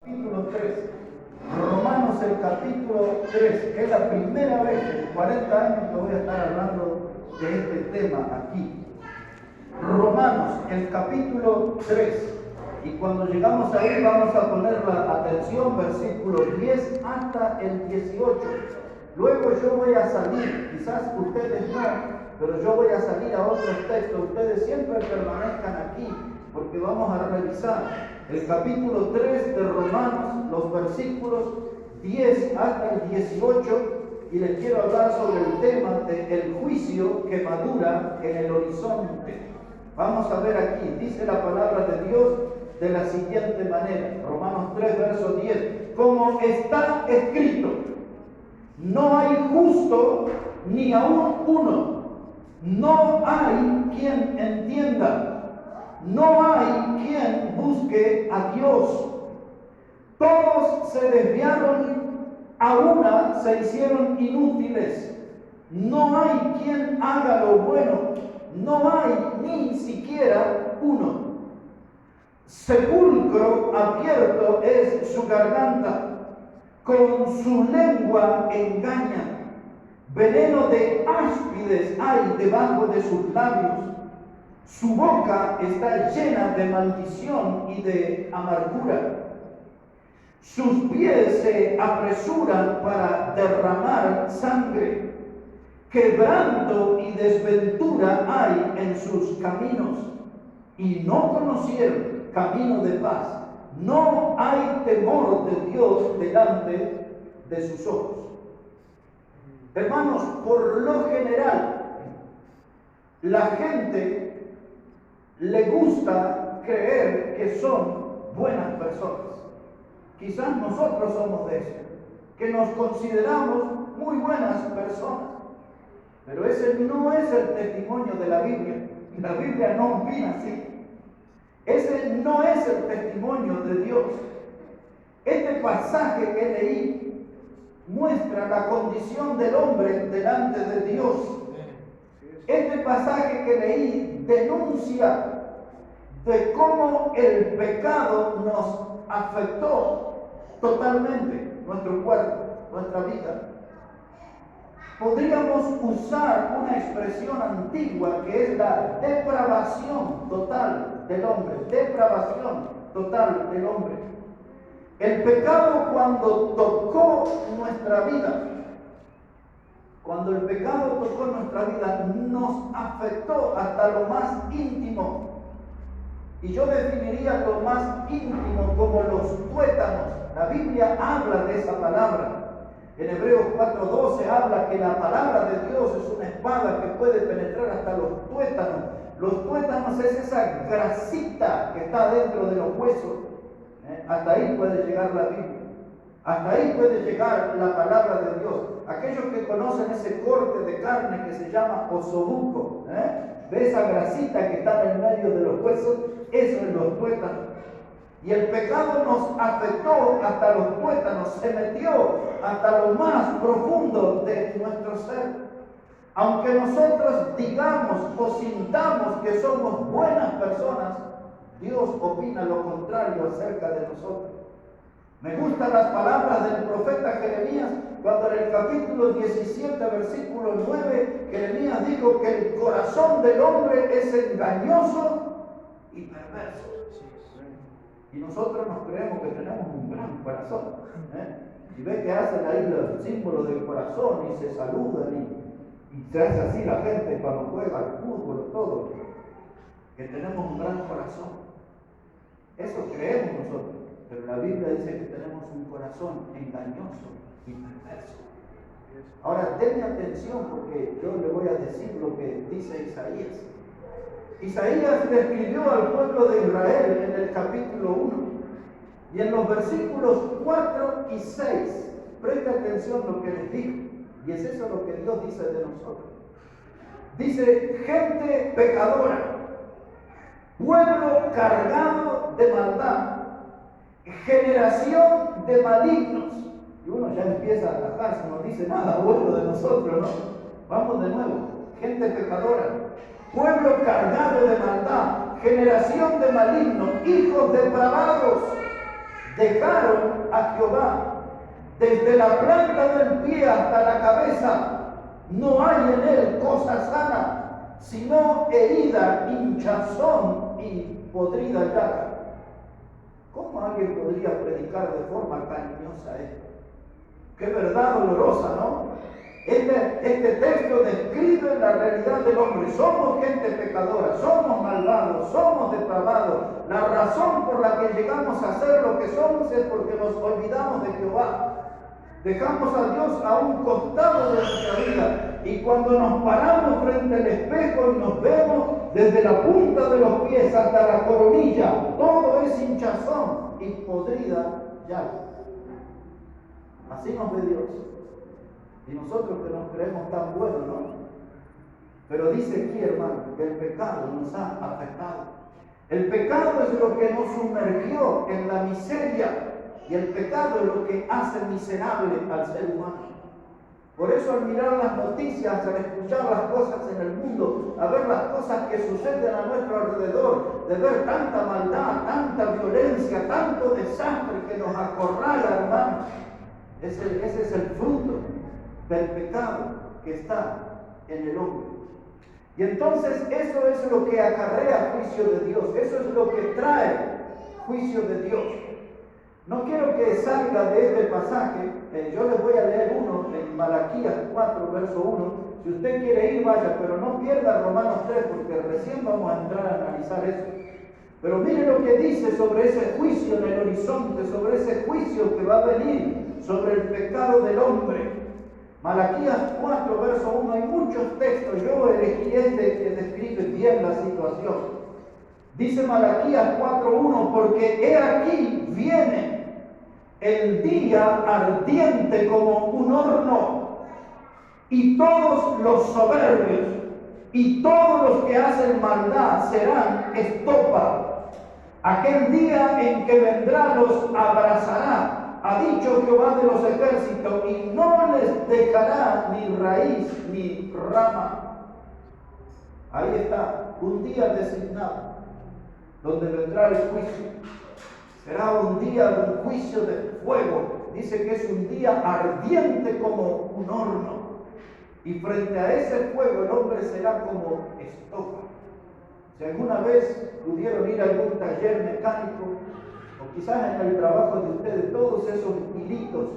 Capítulo 3. Romanos el capítulo 3. Es la primera vez en 40 años que voy a estar hablando de este tema aquí. Romanos el capítulo 3. Y cuando llegamos ahí vamos a poner la atención, versículos 10 hasta el 18. Luego yo voy a salir, quizás ustedes no, pero yo voy a salir a otros textos. Ustedes siempre permanezcan aquí, porque vamos a revisar el capítulo 3 de Romanos, los versículos 10 hasta el 18, y les quiero hablar sobre el tema del juicio que madura en el horizonte. Vamos a ver aquí, dice la palabra de Dios de la siguiente manera, Romanos 3, verso 10, como está escrito, no hay justo ni aún uno, no hay quien entienda, no hay quien busque a Dios. Todos se desviaron, a una se hicieron inútiles. No hay quien haga lo bueno, no hay ni siquiera uno. Sepulcro abierto es su garganta, con su lengua engaña. Veneno de áspides hay debajo de sus labios. Su boca está llena de maldición y de amargura. Sus pies se apresuran para derramar sangre. Quebranto y desventura hay en sus caminos. Y no conocieron camino de paz. No hay temor de Dios delante de sus ojos. Hermanos, por lo general, la gente le gusta creer que son buenas personas. Quizás nosotros somos de esos, que nos consideramos muy buenas personas. Pero ese no es el testimonio de la Biblia. La Biblia no opina así. Ese no es el testimonio de Dios. Este pasaje que leí muestra la condición del hombre delante de Dios. Este pasaje que leí denuncia de cómo el pecado nos afectó totalmente nuestro cuerpo, nuestra vida. Podríamos usar una expresión antigua que es la depravación total del hombre. Depravación total del hombre. El pecado cuando tocó nuestra vida, cuando el pecado tocó nuestra vida, nos afectó hasta lo más íntimo. Y yo definiría lo más íntimo como los tuétanos. La Biblia habla de esa palabra. En Hebreos 4:12 habla que la palabra de Dios es una espada que puede penetrar hasta los tuétanos. Los tuétanos es esa grasita que está dentro de los huesos. Hasta ahí puede llegar la Biblia. Hasta ahí puede llegar la palabra de Dios. Aquellos que conocen ese corte de carne que se llama osobuco, de esa grasita que está en el medio de los huesos, eso es los tuétanos. Y el pecado nos afectó hasta los tuétanos, se metió hasta lo más profundo de nuestro ser. Aunque nosotros digamos o sintamos que somos buenas personas, Dios opina lo contrario acerca de nosotros. Me gustan las palabras del profeta Jeremías, cuando en el capítulo 17, versículo 9, Jeremías dijo que el corazón del hombre es engañoso y perverso. Y nosotros nos creemos que tenemos un gran corazón. Y ve que hacen ahí los símbolos del corazón y se saludan y se hace así la gente cuando juega al fútbol, todo. Que tenemos un gran corazón. Eso creemos nosotros. Pero la Biblia dice que tenemos un corazón engañoso y perverso. Ahora denme atención porque yo le voy a decir lo que dice Isaías. Isaías le escribió al pueblo de Israel en el capítulo 1 y en los versículos 4 y 6, presta atención lo que les dijo, y es eso lo que Dios dice de nosotros. Dice, gente pecadora, pueblo cargado de maldad, generación de malignos. Y uno ya empieza a atajarse, no dice nada bueno de nosotros, ¿no? Vamos de nuevo, gente pecadora, pueblo cargado de maldad, generación de malignos, hijos depravados, dejaron a Jehová. Desde la planta del pie hasta la cabeza, no hay en él cosa sana, sino herida, hinchazón y podrida llaga. ¿Cómo alguien podría predicar de forma cariñosa esto? Qué verdad dolorosa, ¿no? Este texto describe la realidad del hombre. Somos gente pecadora, somos malvados, somos depravados. La razón por la que llegamos a ser lo que somos es porque nos olvidamos de Jehová. Dejamos a Dios a un costado de nuestra vida. Y cuando nos paramos frente al espejo y nos vemos desde la punta de los pies hasta la coronilla, todo es hinchazón y podrida llaga. Así nos ve Dios. Y nosotros que nos creemos tan buenos, ¿no? Pero dice aquí, hermano, que el pecado nos ha afectado. El pecado es lo que nos sumergió en la miseria. Y el pecado es lo que hace miserable al ser humano. Por eso al mirar las noticias, al escuchar las cosas en el mundo, a ver las cosas que suceden a nuestro alrededor, de ver tanta maldad, tanta violencia, tanto desastre que nos acorrala, hermano, ese es el fruto del pecado que está en el hombre. Y entonces eso es lo que acarrea juicio de Dios, eso es lo que trae juicio de Dios. No quiero que salga de este pasaje, yo les voy a leer uno en Malaquías 4, verso 1. Si usted quiere ir, vaya, pero no pierda Romanos 3, porque recién vamos a entrar a analizar eso. Pero mire lo que dice sobre ese juicio en el horizonte, sobre ese juicio que va a venir sobre el pecado del hombre. Malaquías 4, verso 1, hay muchos textos, yo elegí este que describe bien la situación. Dice Malaquías 4:1, porque he aquí viene el día ardiente como un horno, y todos los soberbios y todos los que hacen maldad serán estopa. Aquel día en que vendrá los abrazará, ha dicho Jehová de los ejércitos, y no les dejará ni raíz ni rama. Ahí está, un día designado, donde vendrá el juicio. Será un día de un juicio de fuego. Dice que es un día ardiente como un horno. Y frente a ese fuego el hombre será como estopa. Si alguna vez pudieron ir a algún taller mecánico, o quizás en el trabajo de ustedes, todos esos hilitos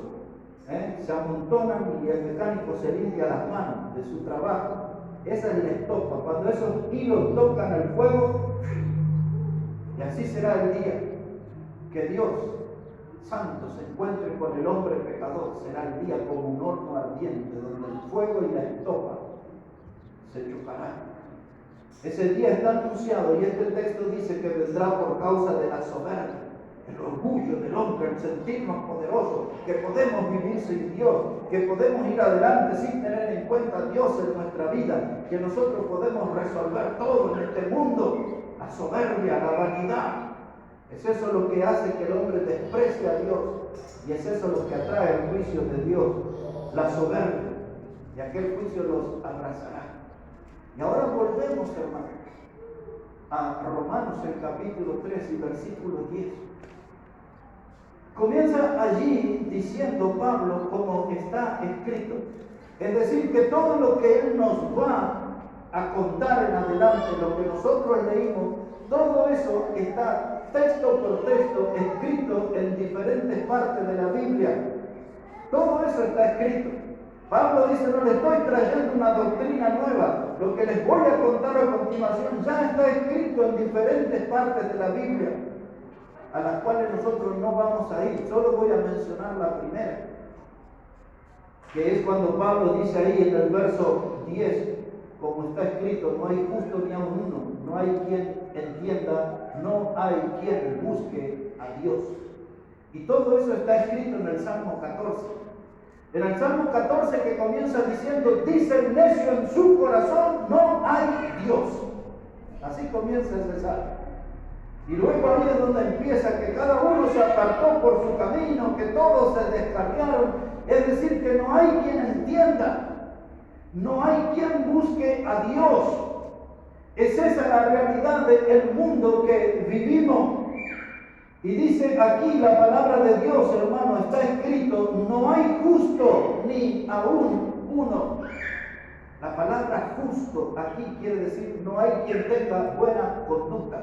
se amontonan y el mecánico se limpia las manos de su trabajo. Esa es la estopa. Cuando esos hilos tocan el fuego, y así será el día que Dios Santo se encuentre con el hombre pecador. Será el día como un horno ardiente, donde el fuego y la estopa se chocarán. Ese día está anunciado, y este texto dice que vendrá por causa de la soberbia, el orgullo del hombre, el sentirnos poderosos, que podemos vivir sin Dios, que podemos ir adelante sin tener en cuenta a Dios en nuestra vida, que nosotros podemos resolver todo en este mundo. La soberbia, la vanidad, es eso lo que hace que el hombre desprecie a Dios, y es eso lo que atrae el juicio de Dios, la soberbia, y aquel juicio los abrazará. Y ahora volvemos, hermano, a Romanos, el capítulo 3 y versículo 10. Comienza allí diciendo Pablo como está escrito, es decir, que todo lo que él nos va a contar en adelante, lo que nosotros leímos, todo eso está texto por texto escrito en diferentes partes de la Biblia. Todo eso está escrito. Pablo dice, no le estoy trayendo una doctrina nueva, lo que les voy a contar a continuación ya está escrito en diferentes partes de la Biblia, a las cuales nosotros no vamos a ir. Solo voy a mencionar la primera, que es cuando Pablo dice ahí en el verso 10, como está escrito, no hay justo ni aun uno, no hay quien entienda, no hay quien busque a Dios. Y todo eso está escrito en el Salmo 14. En el Salmo 14, que comienza diciendo, dice el necio en su corazón, no hay Dios. Así comienza ese salmo. Y luego ahí es donde empieza que cada uno se apartó por su camino, que todos se descarriaron. Es decir, que no hay quien entienda, no hay quien busque a Dios. Es esa la realidad del mundo que vivimos. Y dice aquí la palabra de Dios, hermano, está escrito, no hay justo ni aún uno. La palabra justo aquí quiere decir no hay quien tenga buena conducta.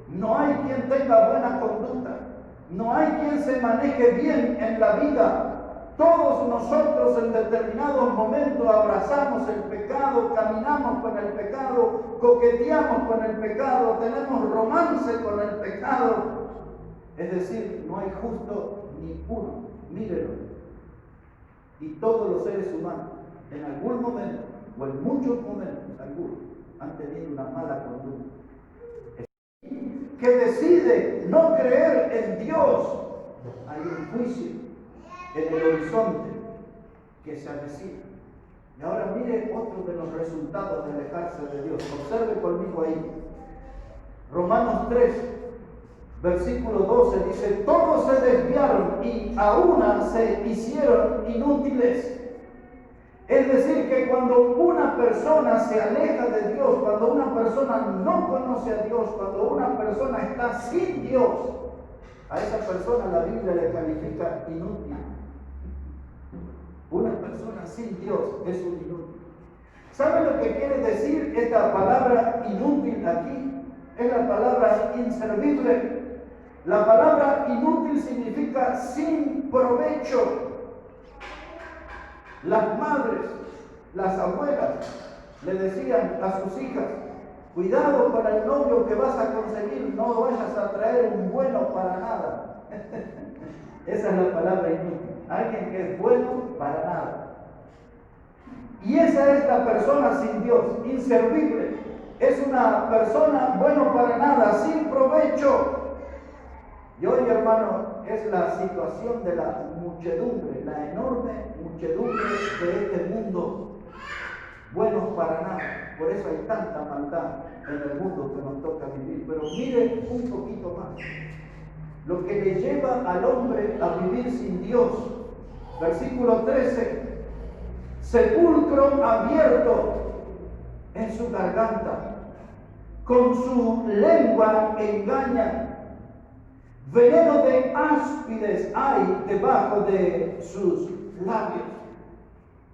No hay quien tenga buena conducta. No hay quien se maneje bien en la vida. Todos nosotros en determinados momentos abrazamos el pecado, caminamos con el pecado, coqueteamos con el pecado, tenemos romance con el pecado. Es decir, no hay justo ni uno. Mírenlo. Y todos los seres humanos, en algún momento, o en muchos momentos, algunos, han tenido una mala conducta. Que decide no creer en Dios, hay un juicio en el horizonte que se avecina. Y ahora mire otro de los resultados de alejarse de Dios. Observe conmigo ahí. Romanos 3, versículo 12 dice, todos se desviaron y a una se hicieron inútiles. Es decir, que cuando una persona se aleja de Dios, cuando una persona no conoce a Dios, cuando una persona está sin Dios, a esa persona la Biblia le califica inútil. Una persona sin Dios es un inútil. ¿Sabe lo que quiere decir esta palabra inútil aquí? Es la palabra inservible. La palabra inútil significa sin provecho. Las madres, las abuelas, le decían a sus hijas, cuidado con el novio que vas a conseguir, no vayas a traer un bueno para nada. Esa es la palabra inútil. Alguien que es bueno para nada. Y esa es la persona sin Dios, inservible. Es una persona bueno para nada, sin provecho. Y hoy, hermano, es la situación de la muchedumbre, la enorme muchedumbre de este mundo. Buenos para nada. Por eso hay tanta maldad en el mundo que nos toca vivir. Pero mire un poquito más. Lo que le lleva al hombre a vivir sin Dios. Versículo 13. Sepulcro abierto en su garganta. Con su lengua engañan. Veneno de áspides hay debajo de sus labios.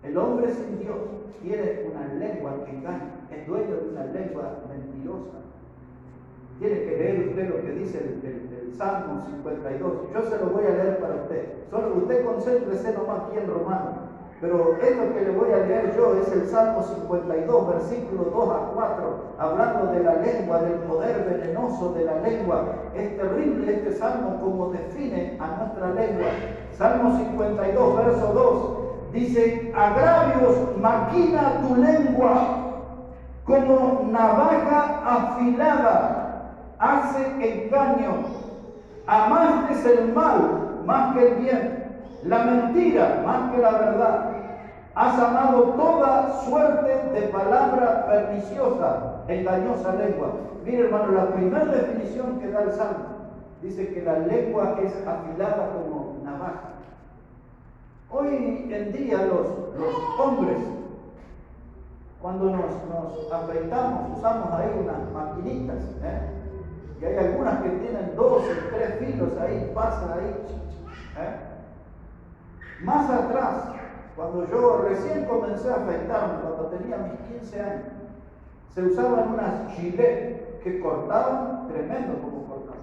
El hombre sin Dios tiene una lengua que engaña, es dueño de una lengua mentirosa. Tiene que leer usted lo que dice el Salmo 52. Yo se lo voy a leer para usted. Solo usted concéntrese nomás aquí en Romano. Pero esto que le voy a leer yo es el Salmo 52, versículos 2 a 4, hablando de la lengua, del poder venenoso de la lengua. Es terrible este salmo como define a nuestra lengua. Salmo 52, verso 2, dice, agravios maquina tu lengua, como navaja afilada, hace engaño. Amaste el mal más que el bien, la mentira más que la verdad. Has amado toda suerte de palabra perniciosa, engañosa lengua. Mire, hermano, la primera definición que da el Salmo dice que la lengua es afilada como navaja. Hoy en día los hombres, cuando nos afeitamos, usamos ahí unas maquinitas, y hay algunas que tienen 2 o 3 filos ahí, pasan ahí. Más atrás, cuando yo recién comencé a afeitarme, cuando tenía mis 15 años, se usaban unas gilet que cortaban tremendo como cortaban.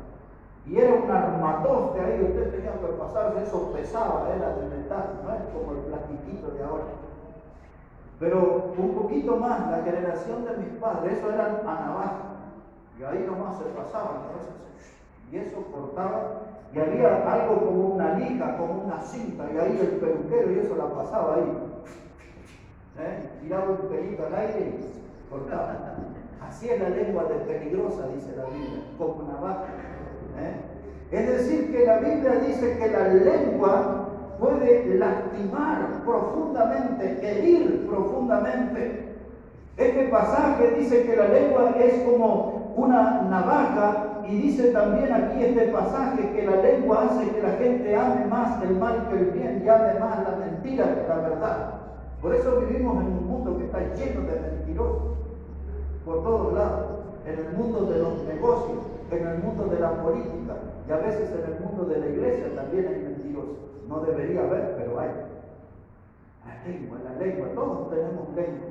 Y era un armatoste ahí, usted tenía que pasarse, eso pesaba, era de metal, no es como el plastiquito de ahora. Pero un poquito más, la generación de mis padres, eso eran a navaja. Y ahí nomás se pasaban, y eso cortaba. Y había algo como una lija, como una cinta, y ahí el peluquero y eso la pasaba ahí. Tiraba un pelito al aire y cortaba. Así es la lengua de peligrosa, dice la Biblia, como navaja. Es decir, que la Biblia dice que la lengua puede lastimar profundamente, herir profundamente. Este pasaje dice que la lengua es como una navaja. Y dice también aquí este pasaje que la lengua hace que la gente ame más el mal que el bien y ame más la mentira que la verdad. Por eso vivimos en un mundo que está lleno de mentirosos por todos lados. En el mundo de los negocios, en el mundo de la política y a veces en el mundo de la iglesia también hay mentirosos. No debería haber, pero hay. La lengua, todos tenemos lengua.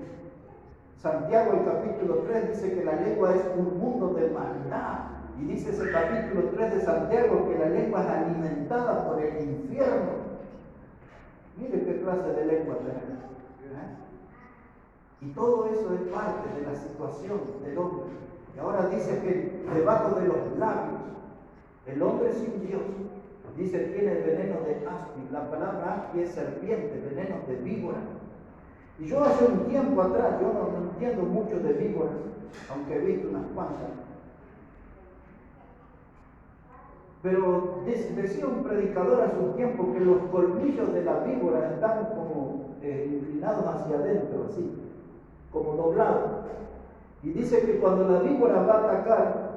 Santiago, el capítulo 3, dice que la lengua es un mundo de maldad. Y dice ese capítulo 3 de Santiago que la lengua es alimentada por el infierno. Mire qué clase de lengua tenemos. Y todo eso es parte de la situación del hombre. Y ahora dice que debajo de los labios, el hombre sin Dios, dice tiene el veneno de áspid. La palabra áspid es serpiente, veneno de víbora. Y yo hace un tiempo atrás, yo no entiendo mucho de víboras, aunque he visto unas cuantas. Pero decía un predicador hace un tiempo que los colmillos de la víbora están como inclinados hacia adentro, así, como doblados. Y dice que cuando la víbora va a atacar,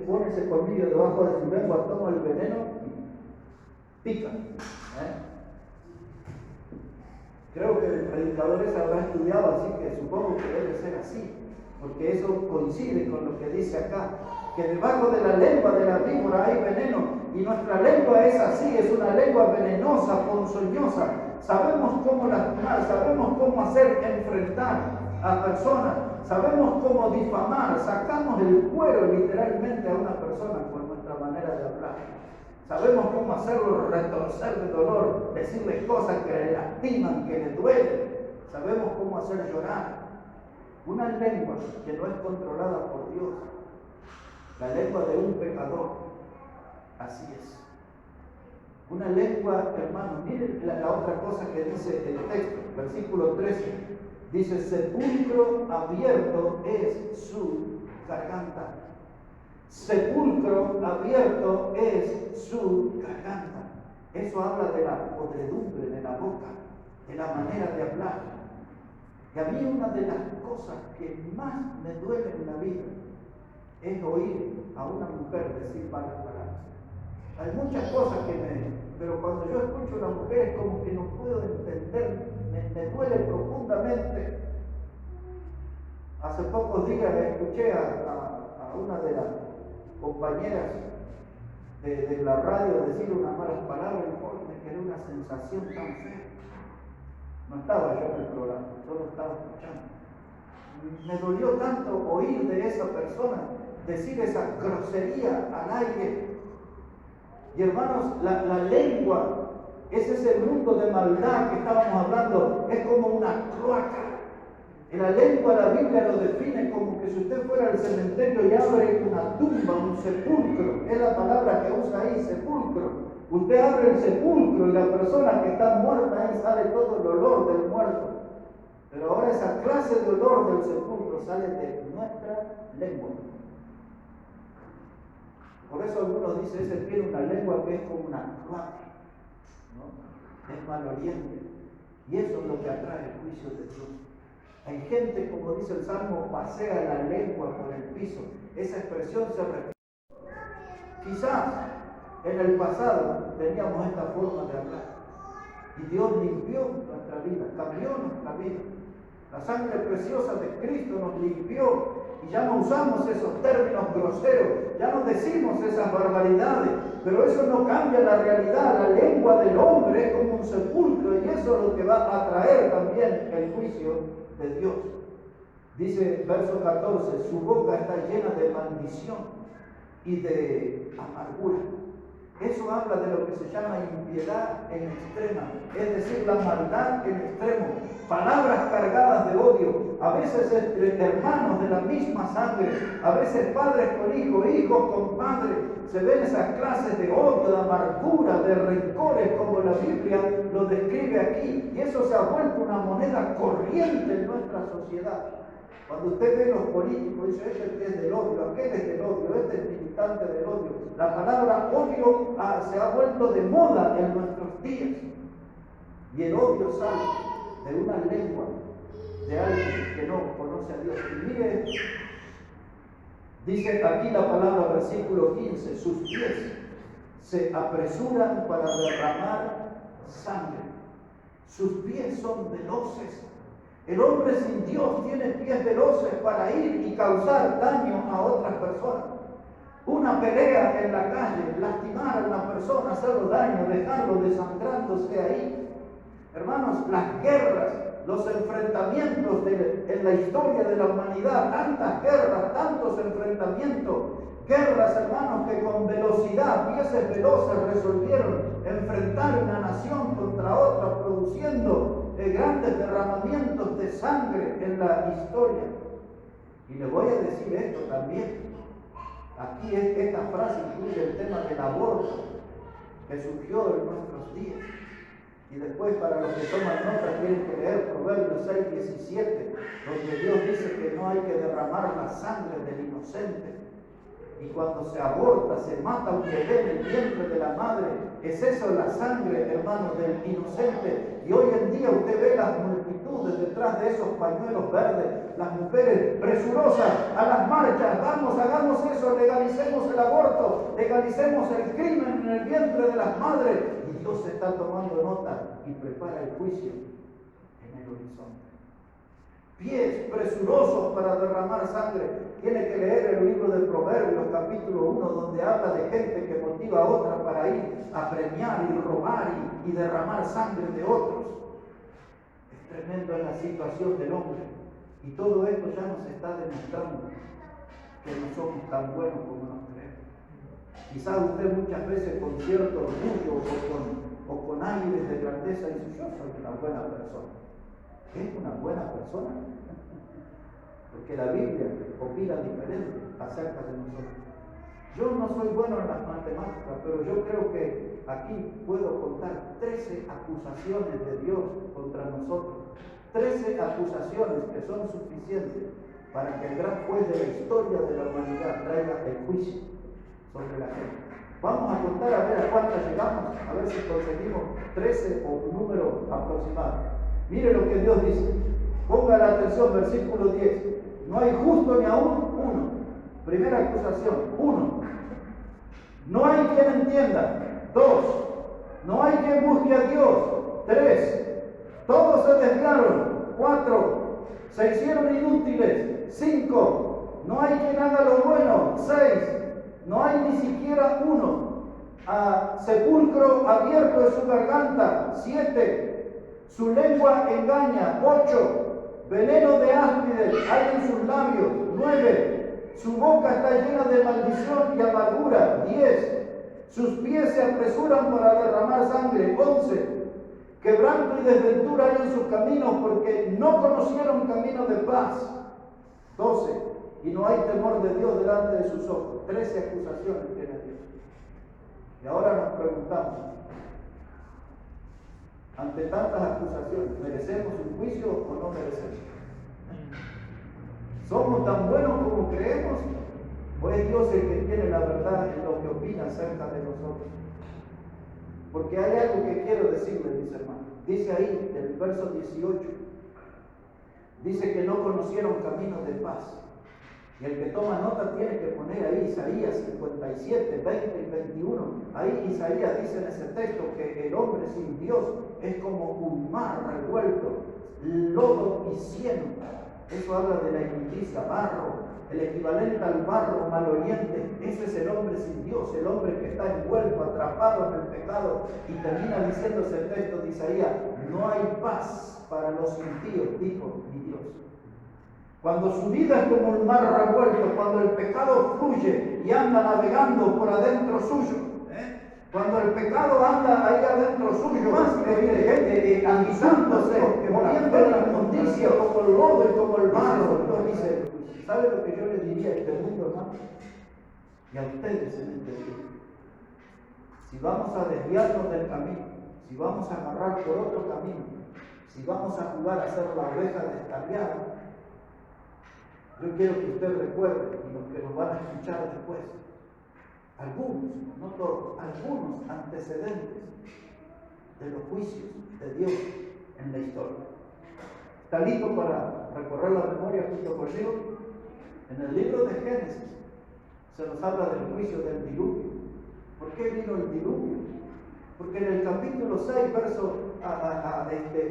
pone ese colmillo debajo de su lengua, toma el veneno y pica. Creo que el predicador ese habrá estudiado, así que supongo que debe ser así, porque eso coincide con lo que dice acá, que debajo de la lengua de la víbora hay veneno, y nuestra lengua es así, es una lengua venenosa, ponzoñosa. Sabemos cómo lastimar, sabemos cómo hacer enfrentar a personas, sabemos cómo difamar, sacamos el cuero literalmente a una persona con nuestra manera de hablar. Sabemos cómo hacerlo retorcer de dolor, decirle cosas que le lastiman, que le duelen. Sabemos cómo hacer llorar. Una lengua que no es controlada por Dios, la lengua de un pecador, así es. Una lengua, hermano, miren la otra cosa que dice el texto, versículo 13, dice, sepulcro abierto es su garganta. Sepulcro abierto es su garganta. Eso habla de la podredumbre de la boca, de la manera de hablar. Y a mí una de las cosas que más me duele en la vida es oír a una mujer decir malas palabras. Hay muchas cosas pero cuando yo escucho a una mujer es como que no puedo entender, me duele profundamente. Hace pocos días escuché a una de las compañeras de la radio decir unas malas palabras y me quedó una sensación tan fea. No estaba yo en el programa, solo estaba escuchando. Me dolió tanto oír de esa persona decir esa grosería al aire. Y hermanos, la lengua es ese mundo de maldad que estábamos hablando, es como una cloaca. En la lengua la Biblia lo define como que si usted fuera al cementerio y abre una tumba, un sepulcro, es la palabra que usa ahí, sepulcro. Usted abre el sepulcro y la persona que está muerta, ahí sale todo el olor del muerto. Pero ahora esa clase de olor del sepulcro sale de nuestra lengua. Por eso algunos dicen, ese tiene una lengua que es como una cloaca, ¿no? Es maloliente. Y eso es lo que atrae el juicio de Dios. Hay gente, como dice el Salmo, pasea la lengua por el piso. Esa expresión se refiere. Quizás en el pasado teníamos esta forma de hablar. Y Dios limpió nuestra vida, cambió nuestra vida. La sangre preciosa de Cristo nos limpió y ya no usamos esos términos groseros, ya no decimos esas barbaridades, pero eso no cambia la realidad. La lengua del hombre es como un sepulcro y eso es lo que va a traer también el juicio de Dios. Dice verso 14, su boca está llena de maldición y de amargura. Eso habla de lo que se llama impiedad en extrema, es decir, la maldad en extremo, palabras cargadas de odio, a veces entre hermanos de la misma sangre, a veces padres con hijos, hijos con padres, se ven esas clases de odio, de amargura, de rencores, como la Biblia lo describe aquí, y eso se ha vuelto una moneda corriente en nuestra sociedad. Cuando usted ve los políticos, dice, este es del odio, aquel es del odio, este es militante del odio. La palabra odio se ha vuelto de moda en nuestros días. Y el odio sale de una lengua de alguien que no conoce a Dios. Y mire, dice aquí la palabra, versículo 15, sus pies se apresuran para derramar sangre. Sus pies son veloces. El hombre sin Dios tiene pies veloces para ir y causar daño a otras personas. Una pelea en la calle, lastimar a una persona, hacerle daño, dejarlo desangrándose ahí. Hermanos, las guerras, los enfrentamientos en la historia de la humanidad, tantas guerras, tantos enfrentamientos, guerras, hermanos, que con velocidad, piezas veloces resolvieron enfrentar una nación contra otra, produciendo grandes derramamientos de sangre en la historia. Y le voy a decir esto también. Aquí esta frase incluye el tema del aborto que surgió en nuestros días. Y después, para los que toman nota, tienen que leer Proverbios 6:17, donde Dios dice que no hay que derramar la sangre del inocente. Y cuando se aborta, se mata un bebé en el vientre de la madre, es eso la sangre, hermanos, del inocente. Y hoy en día usted ve las multitudes detrás de esos pañuelos verdes, las mujeres presurosas a las marchas. Vamos, hagamos eso, legalicemos el aborto, legalicemos el crimen en el vientre de las madres. Y Dios está tomando nota y prepara el juicio en el horizonte. Pies presurosos para derramar sangre. Tiene que leer el libro de Proverbios, capítulo 1, donde habla de gente que motiva a otra para ir a premiar y robar y derramar sangre de otros. Es tremendo en la situación del hombre. Y todo esto ya nos está demostrando que no somos tan buenos como nos creemos. Quizás usted muchas veces con cierto orgullo o con aires de grandeza dice: yo soy una buena persona. ¿Es una buena persona? Porque la Biblia opina diferente acerca de nosotros. Yo no soy bueno en las matemáticas, pero yo creo que aquí puedo contar 13 acusaciones de Dios contra nosotros. 13 acusaciones que son suficientes para que el gran juez de la historia de la humanidad traiga el juicio sobre la gente. Vamos a contar a ver a cuántas llegamos, a ver si conseguimos 13 o un número aproximado. Mire lo que Dios dice. Ponga la atención, versículo 10. No hay justo ni aún uno. Primera acusación, 1. No hay quien entienda. 2. No hay quien busque a Dios. 3. Todos se desviaron. 4. Se hicieron inútiles. 5. No hay quien haga lo bueno. 6. No hay ni siquiera uno. Sepulcro abierto es su garganta. 7. Su lengua engaña. 8. Veneno de áspides hay en sus labios. 9. Su boca está llena de maldición y amargura. 10. Sus pies se apresuran para derramar sangre. 11. Quebranto y desventura hay en sus caminos, porque no conocieron camino de paz. 12. Y no hay temor de Dios delante de sus ojos. 13 acusaciones tiene Dios. Y ahora nos preguntamos, ante tantas acusaciones, ¿merecemos un juicio o no merecemos? ¿Somos tan buenos como creemos? ¿O es Dios el que tiene la verdad en lo que opina acerca de nosotros? Porque hay algo que quiero decirles, mis hermanos. Dice ahí, en el verso 18, dice que no conocieron caminos de paz. Y el que toma nota tiene que poner ahí Isaías 57, 20 y 21. Ahí Isaías dice en ese texto que el hombre sin Dios es como un mar revuelto, lodo y cieno. Eso habla de la inmundicia, barro, el equivalente al barro maloliente. Ese es el hombre sin Dios, el hombre que está envuelto, atrapado en el pecado. Y termina diciendo ese texto de Isaías: no hay paz para los impíos, dijo mi Dios. Cuando su vida es como un mar revuelto, cuando el pecado fluye y anda navegando por adentro suyo, cuando el pecado anda ahí adentro suyo, más que agitándose, moviendo la inmundicia como el lodo y como el barro, Dios dice: ¿sabe lo que yo le diría a este mundo, hermano? Y a ustedes en este día. Si vamos a desviarnos del camino, si vamos a agarrar por otro camino, si vamos a jugar a ser la oveja descarriada, yo quiero que usted recuerde, y los que nos van a escuchar después, algunos, no todos, algunos antecedentes de los juicios de Dios en la historia. ¿Está listo para recorrer la memoria junto conmigo? En el libro de Génesis se nos habla del juicio del diluvio. ¿Por qué vino el diluvio? Porque en el capítulo 6, verso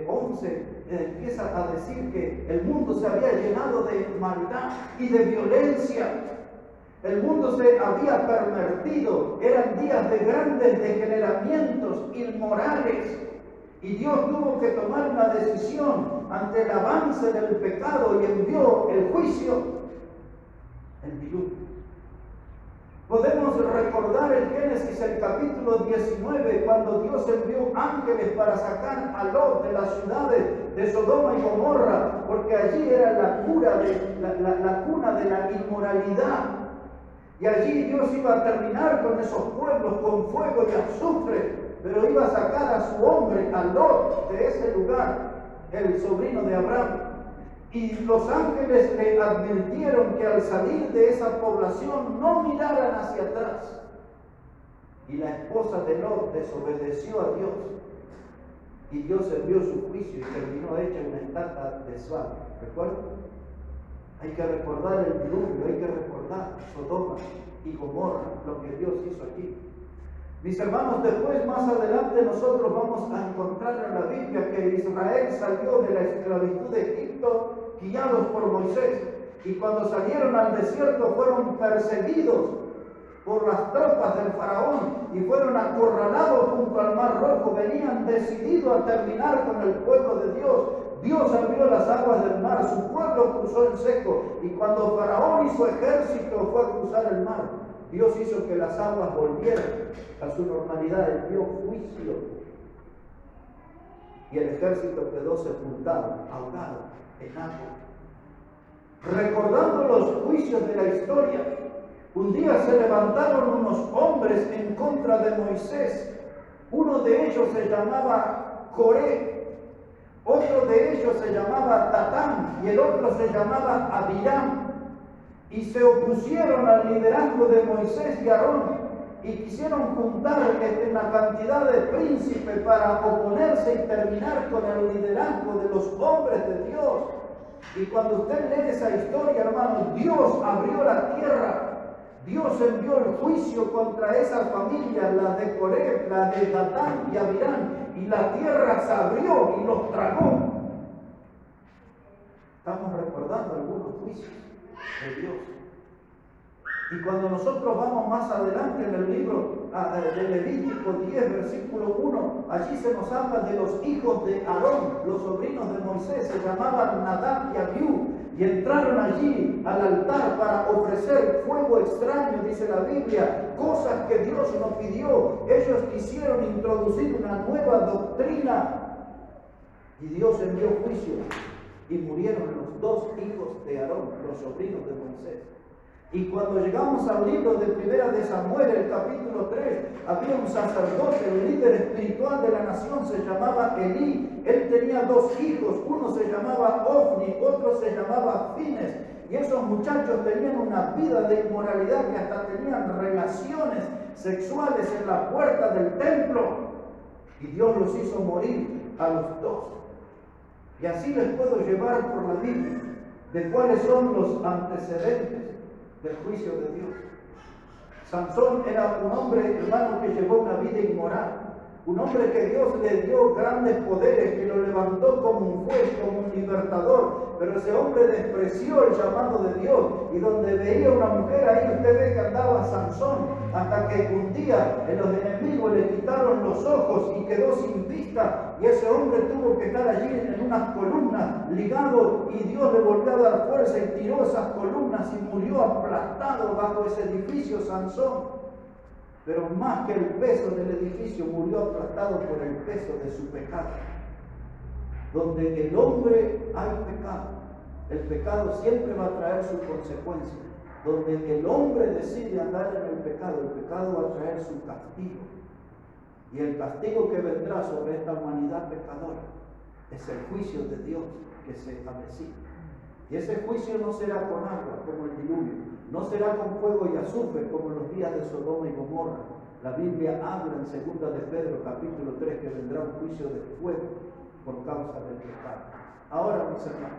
11, empieza a decir que el mundo se había llenado de maldad y de violencia. El mundo se había pervertido, eran días de grandes degeneramientos inmorales. Y Dios tuvo que tomar una decisión ante el avance del pecado y envió el juicio, el diluvio. Podemos recordar en Génesis el capítulo 19, cuando Dios envió ángeles para sacar a Lot de las ciudades de Sodoma y Gomorra, porque allí era la cuna de la inmoralidad. Y allí Dios iba a terminar con esos pueblos con fuego y azufre, pero iba a sacar a su hombre, a Lot, de ese lugar, el sobrino de Abraham. Y los ángeles le advirtieron que al salir de esa población no miraran hacia atrás. Y la esposa de Lot desobedeció a Dios. Y Dios envió su juicio y terminó hecha una estatua de sal. ¿Recuerdan? Hay que recordar el diluvio, hay que recordar Sodoma y Gomorra, lo que Dios hizo aquí. Mis hermanos, después, más adelante, nosotros vamos a encontrar en la Biblia que Israel salió de la esclavitud de Egipto, guiados por Moisés. Y cuando salieron al desierto fueron perseguidos por las tropas del faraón y fueron acorralados junto al Mar Rojo. Venían decididos a terminar con el pueblo de Dios. Dios abrió las aguas del mar, su pueblo cruzó en seco. Y cuando Faraón y su ejército fue a cruzar el mar, Dios hizo que las aguas volvieran a su normalidad, Él dio juicio. Y el ejército quedó sepultado, ahogado en agua. Recordando los juicios de la historia, un día se levantaron unos hombres en contra de Moisés. Uno de ellos se llamaba Coré, otro de ellos se llamaba Datán y el otro se llamaba Abiram. Y se opusieron al liderazgo de Moisés y Aarón y quisieron juntar una cantidad de príncipes para oponerse y terminar con el liderazgo de los hombres de Dios. Y cuando usted lee esa historia, hermano, Dios abrió la tierra. Dios envió el juicio contra esa familia, la de Coré, la de Datán y Abiram, y la tierra se abrió y los tragó. Estamos recordando algunos juicios de Dios. Y cuando nosotros vamos más adelante en el libro de Levítico 10, versículo 1, allí se nos habla de los hijos de Aarón, los sobrinos de Moisés, se llamaban Nadab y Abiú, y entraron allí al altar para ofrecer fuego extraño, dice la Biblia, cosas que Dios no pidió. Ellos quisieron introducir una nueva doctrina y Dios envió juicio y murieron los dos hijos de Aarón, los sobrinos de Moisés. Y cuando llegamos al libro de Primera de Samuel, el capítulo 3, había un sacerdote, el líder espiritual de la nación, se llamaba Elí. Él tenía dos hijos, uno se llamaba Ofni, otro se llamaba Fines. Y esos muchachos tenían una vida de inmoralidad que hasta tenían relaciones sexuales en la puerta del templo. Y Dios los hizo morir a los dos. Y así les puedo llevar por la Biblia de cuáles son los antecedentes del juicio de Dios. Sansón era un hombre, hermano, que llevó una vida inmoral. Un hombre que Dios le dio grandes poderes, que lo levantó como un juez, como un libertador. Pero ese hombre despreció el llamado de Dios. Y donde veía una mujer, ahí usted ve que andaba Sansón. Hasta que un día los enemigos le quitaron los ojos y quedó sin vista. Y ese hombre tuvo que estar allí en unas columnas, ligado. Y Dios le volvió a dar fuerza y tiró esas columnas y murió aplastado bajo ese edificio Sansón. Pero más que el peso del edificio, murió aplastado por el peso de su pecado. Donde el hombre hay pecado, el pecado siempre va a traer su consecuencia. Donde el hombre decide andar en el pecado va a traer su castigo. Y el castigo que vendrá sobre esta humanidad pecadora es el juicio de Dios que se avecina. Y ese juicio no será con agua como el diluvio, no será con fuego y azufre como en los días de Sodoma y Gomorra. La Biblia habla en 2 de Pedro capítulo 3 que vendrá un juicio de fuego por causa del pecado. Ahora, mis hermanos,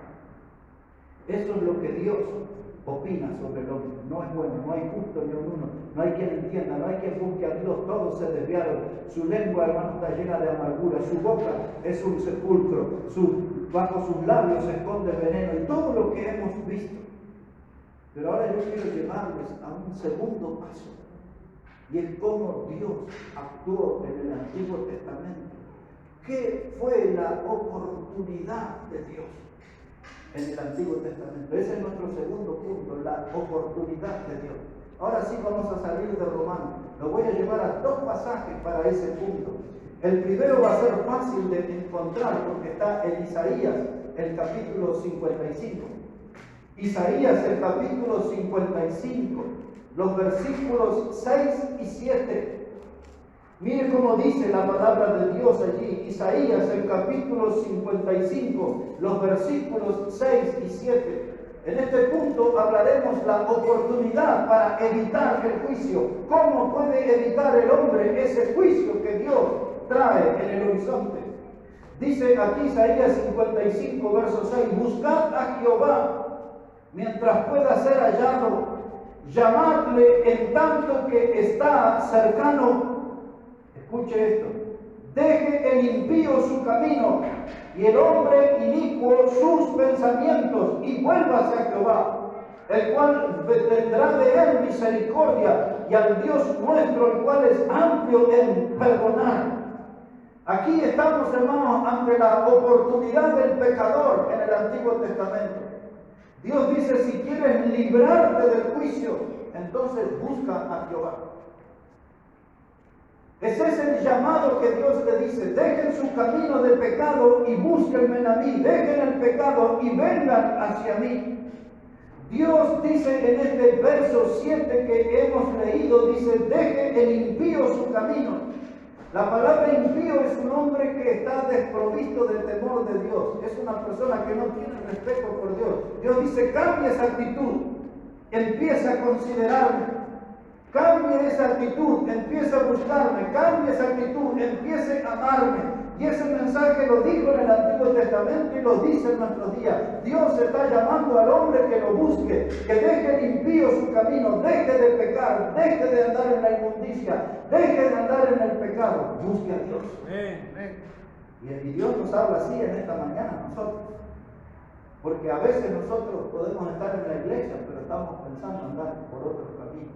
eso es lo que Dios opina sobre el hombre. No es bueno, no hay justo ni uno, no hay quien entienda, no hay quien busque a Dios. Todos se desviaron. Su lengua, hermano, está llena de amargura, su boca es un sepulcro, bajo sus labios se esconde veneno y todo lo que hemos visto. Pero ahora yo quiero llevarles a un segundo paso. Y es cómo Dios actuó en el Antiguo Testamento. ¿Qué fue la oportunidad de Dios en el Antiguo Testamento? Ese es nuestro segundo punto, la oportunidad de Dios. Ahora sí vamos a salir de Romanos. Lo voy a llevar a dos pasajes para ese punto. El primero va a ser fácil de encontrar porque está en Isaías, el capítulo 55. Isaías, el capítulo 55, los versículos 6 y 7. Mire cómo dice la palabra de Dios allí. Isaías, el capítulo 55, los versículos 6 y 7. En este punto hablaremos la oportunidad para evitar el juicio. ¿Cómo puede evitar el hombre ese juicio que Dios trae en el horizonte? Dice aquí Isaías 55, verso 6, buscad a Jehová mientras pueda ser hallado, llamadle en tanto que está cercano. Escuche esto, deje el impío su camino y el hombre inicuo sus pensamientos y vuélvase a Jehová, el cual tendrá de él misericordia, y al Dios nuestro, el cual es amplio en perdonar. Aquí estamos, hermanos, ante la oportunidad del pecador en el Antiguo Testamento. Dios dice, si quieres librarte del juicio, entonces busca a Jehová. Ese es el llamado que Dios le dice. Dejen su camino de pecado y búsquenme a mí. Dejen el pecado y vengan hacia mí. Dios dice en este verso 7 que hemos leído, dice, deje el impío su camino. La palabra impío es un hombre que está desprovisto del temor de Dios. Es una persona que no tiene respeto por Dios. Dios dice, cambie esa actitud. Empieza a considerarme. Cambie esa actitud, empiece a buscarme, cambie esa actitud, empiece a amarme. Y ese mensaje lo dijo en el Antiguo Testamento y lo dice en nuestros días. Dios está llamando al hombre que lo busque, que deje limpio su camino, deje de pecar, deje de andar en la inmundicia, deje de andar en el pecado. Busque a Dios. Y Dios nos habla así en esta mañana nosotros. Porque a veces nosotros podemos estar en la iglesia, pero estamos pensando en andar por otros caminos.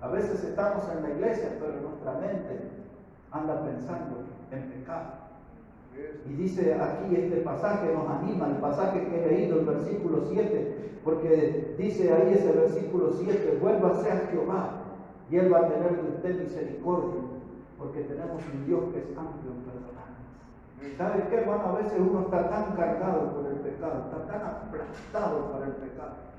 A veces estamos en la iglesia, pero nuestra mente anda pensando en pecado. Y dice aquí este pasaje, nos anima, el pasaje que he leído, el versículo 7, porque dice ahí ese versículo 7, vuélvase a Jehová, y Él va a tener de usted misericordia, porque tenemos un Dios que es amplio en perdonar. ¿Sabe qué, hermano? A veces uno está tan cargado por el pecado, está tan aplastado por el pecado.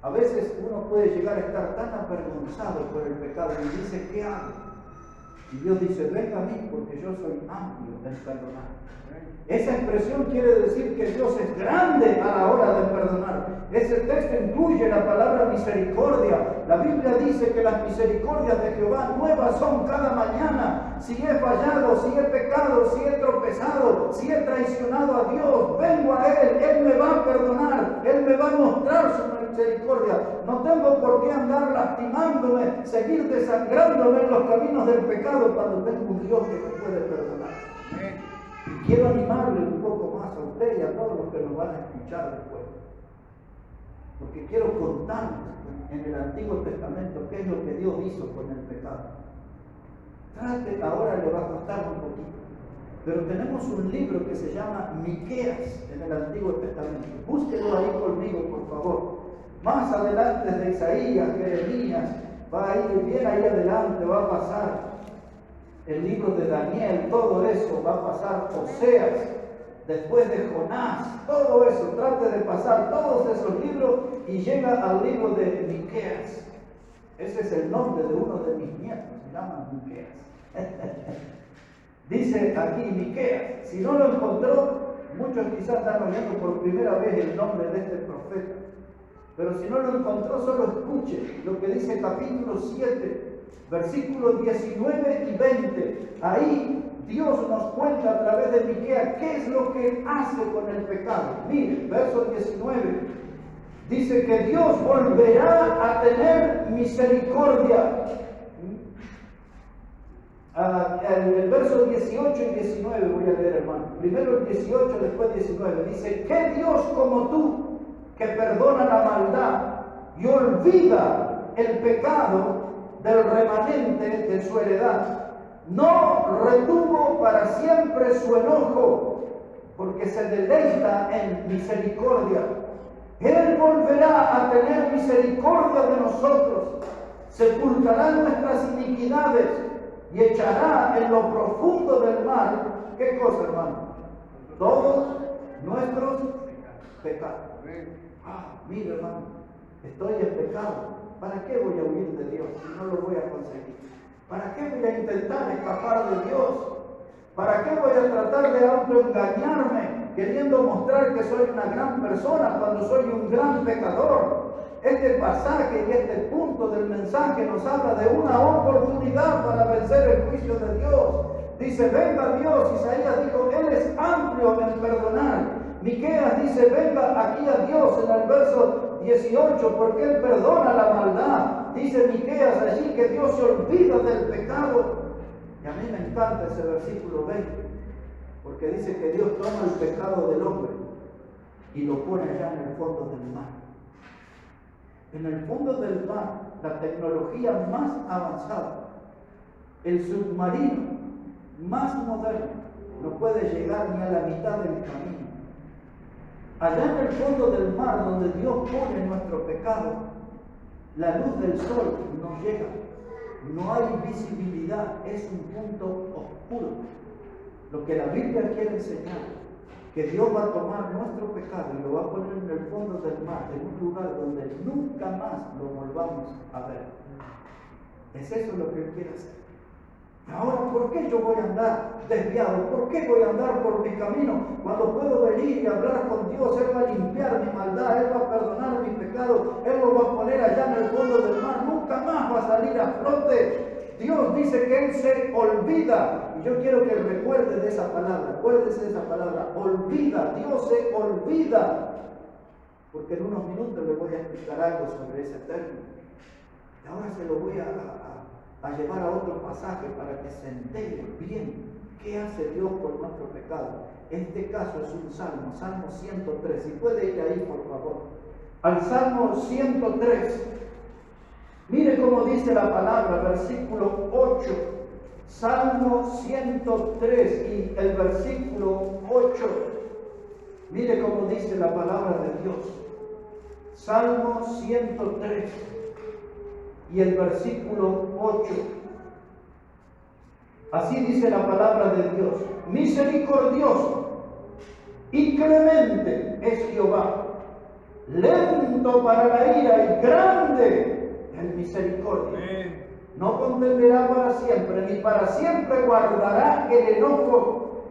A veces uno puede llegar a estar tan avergonzado por el pecado y dice, ¿qué hago? Y Dios dice, venga a mí porque yo soy amplio en perdonar. Esa expresión quiere decir que Dios es grande a la hora de perdonar. Ese texto incluye la palabra misericordia. La Biblia dice que las misericordias de Jehová nuevas son cada mañana. Si he fallado, si he pecado, si he tropezado, si he traicionado a Dios, vengo a Él me va a perdonar, Él me va a mostrar su misericordia. No tengo por qué andar lastimándome, seguir desangrándome en los caminos del pecado cuando tengo un Dios que me puede perdonar. Y quiero animarle un poco más a usted y a todos los que nos van a escuchar después. Porque quiero contarles en el Antiguo Testamento qué es lo que Dios hizo con el pecado. Trate, ahora le va a costar un poquito. Pero tenemos un libro que se llama Miqueas en el Antiguo Testamento. Búsquelo ahí conmigo, por favor. Más adelante de Isaías, Jeremías, va a ir bien ahí adelante, va a pasar el libro de Daniel, todo eso, va a pasar Oseas, después de Jonás, todo eso, trate de pasar todos esos libros y llega al libro de Miqueas. Ese es el nombre de uno de mis nietos, se llama Miqueas. Dice aquí Miqueas, si no lo encontró, muchos quizás están oyendo por primera vez el nombre de este profeta, pero si no lo encontró, solo escuche lo que dice capítulo 7, versículos 19 y 20. Ahí Dios nos cuenta a través de Miqueas qué es lo que hace con el pecado. Mire, verso 19. Dice que Dios volverá a tener misericordia. El verso 18 y 19 voy a leer, hermano. Primero el 18, después 19. Dice, ¿qué Dios como tú, que perdona la maldad y olvida el pecado del remanente de su heredad. No retuvo para siempre su enojo, porque se deleita en misericordia. Él volverá a tener misericordia de nosotros, sepultará nuestras iniquidades y echará en lo profundo del mar, ¿qué cosa, hermano? Todos nuestros pecados. Mire, hermano, estoy en pecado. ¿Para qué voy a huir de Dios si no lo voy a conseguir? ¿Para qué voy a intentar escapar de Dios? ¿Para qué voy a tratar de autoengañarme queriendo mostrar que soy una gran persona cuando soy un gran pecador? Este pasaje y este punto del mensaje nos habla de una oportunidad para vencer el juicio de Dios. Dice, venga Dios. Isaías dijo, Él es amplio en perdonar. Miqueas dice, venga aquí a Dios en el verso 18, porque Él perdona la maldad. Dice Miqueas allí que Dios se olvida del pecado. Y a mí me encanta ese versículo 20, porque dice que Dios toma el pecado del hombre y lo pone allá en el fondo del mar. En el fondo del mar, la tecnología más avanzada, el submarino más moderno, no puede llegar ni a la mitad del camino. Allá en el fondo del mar, donde Dios pone nuestro pecado, la luz del sol no llega. No hay visibilidad, es un punto oscuro. Lo que la Biblia quiere enseñar, que Dios va a tomar nuestro pecado y lo va a poner en el fondo del mar, en un lugar donde nunca más lo volvamos a ver. Es eso lo que Él quiere hacer. Ahora, ¿por qué yo voy a andar desviado? ¿Por qué voy a andar por mi camino cuando puedo venir y hablar con Dios? Él va a limpiar mi maldad, Él va a perdonar mi pecado, Él lo va a poner allá en el fondo del mar, nunca más va a salir a flote. Dios dice que Él se olvida, y yo quiero que recuerde de esa palabra, acuérdese de esa palabra, olvida. Dios se olvida, porque en unos minutos le voy a explicar algo sobre ese término. Y ahora se lo voy a llevar a otro pasaje para que se entere bien qué hace Dios por nuestro pecado. Este caso es un salmo, Salmo 103. Si puede ir ahí, por favor, al Salmo 103. Mire cómo dice la palabra, versículo 8. Salmo 103 y el versículo 8. Mire cómo dice la palabra de Dios. Salmo 103 y el versículo 8. Así dice la palabra de Dios: misericordioso y clemente es Jehová, lento para la ira y grande en misericordia. No contenderá para siempre, ni para siempre guardará el enojo.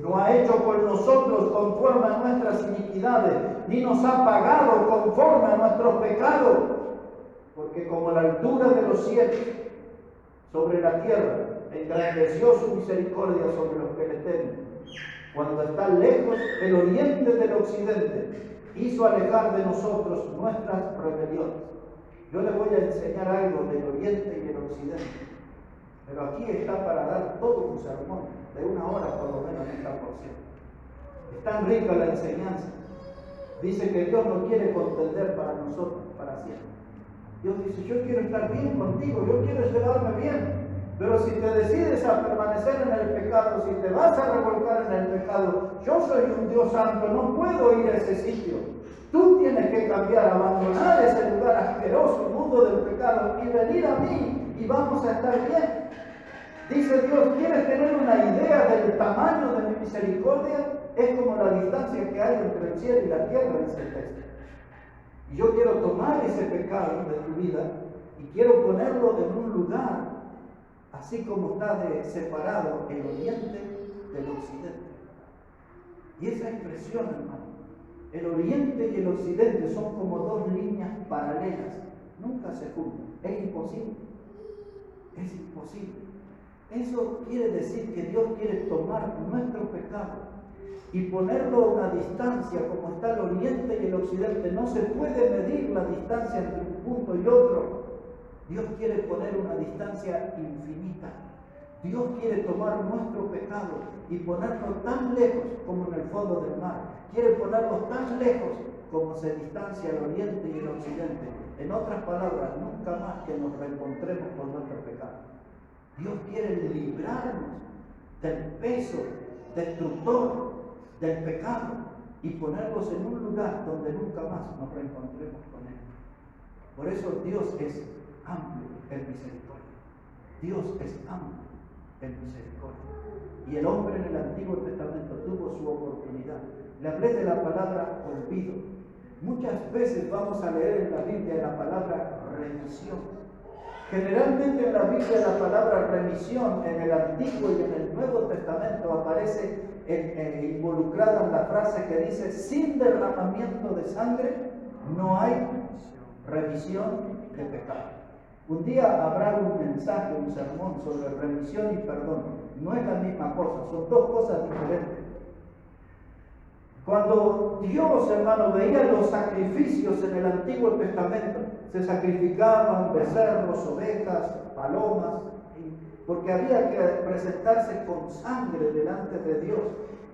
No ha hecho con nosotros conforme a nuestras iniquidades, ni nos ha pagado conforme a nuestros pecados. Porque como la altura de los cielos sobre la tierra, engrandeció su misericordia sobre los que le temen. Cuando está lejos el oriente del occidente, hizo alejar de nosotros nuestras rebeliones. Yo le voy a enseñar algo del oriente y el occidente, pero aquí está para dar todo un sermón de 1 hora por lo menos esta porción. Es tan rica la enseñanza. Dice que Dios no quiere contender para nosotros para siempre. Dios dice, yo quiero estar bien contigo, yo quiero llevarme bien. Pero si te decides a permanecer en el pecado, si te vas a revolcar en el pecado, yo soy un Dios santo, no puedo ir a ese sitio. Tú tienes que cambiar, abandonar ese lugar asqueroso, mundo del pecado, y venir a mí, y vamos a estar bien. Dice Dios, ¿quieres tener una idea del tamaño de mi misericordia? Es como la distancia que hay entre el cielo y la tierra, dice el texto. Y yo quiero tomar ese pecado de tu vida y quiero ponerlo en un lugar, así como está separado el oriente del occidente. Y esa expresión, hermano, el oriente y el occidente son como dos líneas paralelas, nunca se juntan, es imposible, es imposible. Eso quiere decir que Dios quiere tomar nuestro pecado y ponerlo a una distancia como está el oriente y el occidente. No se puede medir la distancia entre un punto y otro. Dios quiere poner una distancia infinita. Dios quiere tomar nuestro pecado y ponerlo tan lejos como en el fondo del mar. Quiere ponerlo tan lejos como se distancia el oriente y el occidente. En otras palabras, nunca más que nos reencontremos con nuestro pecado. Dios quiere librarnos del peso destructor del pecado y ponerlos en un lugar donde nunca más nos reencontremos con Él. Por eso Dios es amplio en misericordia. Dios es amplio en misericordia. Y el hombre en el Antiguo Testamento tuvo su oportunidad. Le hablé de la palabra olvido. Muchas veces vamos a leer en la Biblia la palabra remisión. Generalmente en la Biblia la palabra remisión en el Antiguo y en el Nuevo Testamento aparece involucrada en la frase que dice: sin derramamiento de sangre no hay remisión de pecado. Un día habrá un mensaje, un sermón sobre remisión y perdón. No es la misma cosa, son dos cosas diferentes. Cuando Dios, hermano, veía los sacrificios en el Antiguo Testamento, se sacrificaban becerros, ovejas, palomas, porque había que presentarse con sangre delante de Dios.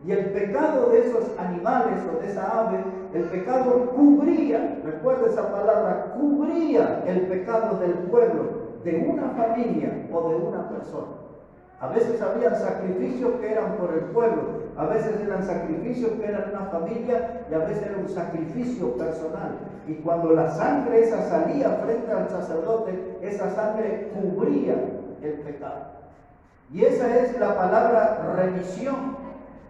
Y el pecado de esos animales o de esa ave, el pecado cubría, recuerda esa palabra, cubría el pecado del pueblo, de una familia o de una persona. A veces había sacrificios que eran por el pueblo, a veces eran sacrificios que eran una familia y a veces era un sacrificio personal. Y cuando la sangre esa salía frente al sacerdote, esa sangre cubría el pecado. Y esa es la palabra remisión.